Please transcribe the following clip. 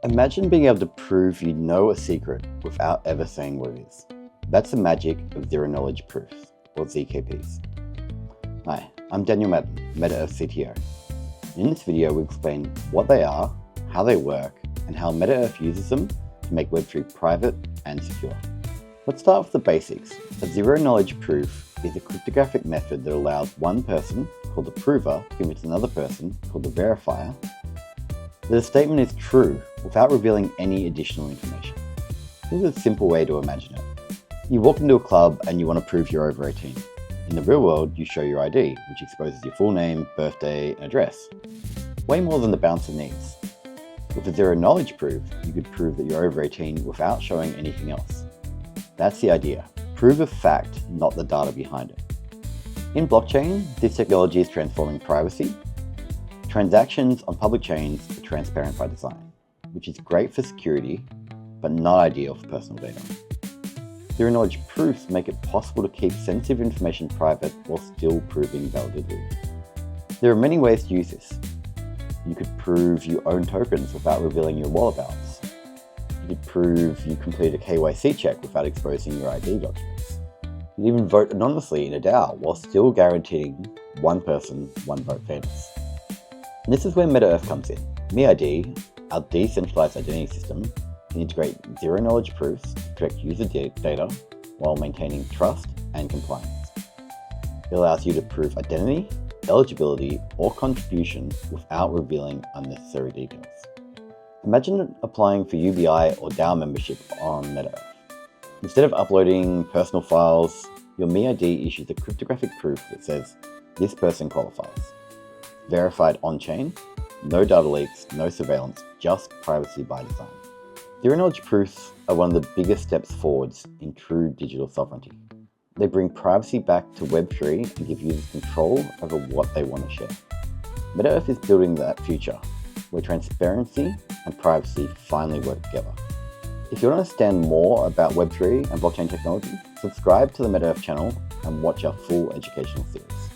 Imagine being able to prove you know a secret without ever saying what it is. That's the magic of zero-knowledge proofs, or ZKPs. Hi, I'm Daniel Madden, MetaEarth CTO. In this video, we'll explain what they are, how they work, and how MetaEarth uses them to make Web3 private and secure. Let's start with the basics. A zero-knowledge proof is a cryptographic method that allows one person, called the prover, to convince another person, called the verifier, that a statement is true without revealing any additional information. This is a simple way to imagine it. You walk into a club and you want to prove you're over 18. In the real world, you show your ID, which exposes your full name, birthday, and address. Way more than the bouncer needs. With a zero-knowledge proof, you could prove that you're over 18 without showing anything else. That's the idea. Prove a fact, not the data behind it. In blockchain, this technology is transforming privacy. Transactions on public chains are transparent by design, which is great for security, but not ideal for personal data. Zero-knowledge proofs make it possible to keep sensitive information private while still proving validity. There are many ways to use this. You could prove you own tokens without revealing your wallet balance. You could prove you completed a KYC check without exposing your ID documents. You could even vote anonymously in a DAO while still guaranteeing one person, one vote fairness. And this is where MetaEarth comes in. MeID, our decentralized identity system, can integrate zero-knowledge proofs to protect user data while maintaining trust and compliance. It allows you to prove identity, eligibility, or contribution without revealing unnecessary details. Imagine applying for UBI or DAO membership on MetaEarth. Instead of uploading personal files, your MeID issues a cryptographic proof that says this person qualifies. Verified on-chain, no data leaks, no surveillance, just privacy by design. Zero-knowledge proofs are one of the biggest steps forwards in true digital sovereignty. They bring privacy back to Web3 and give users control over what they want to share. MetaEarth is building that future, where transparency and privacy finally work together. If you want to understand more about Web3 and blockchain technology, subscribe to the MetaEarth channel and watch our full educational series.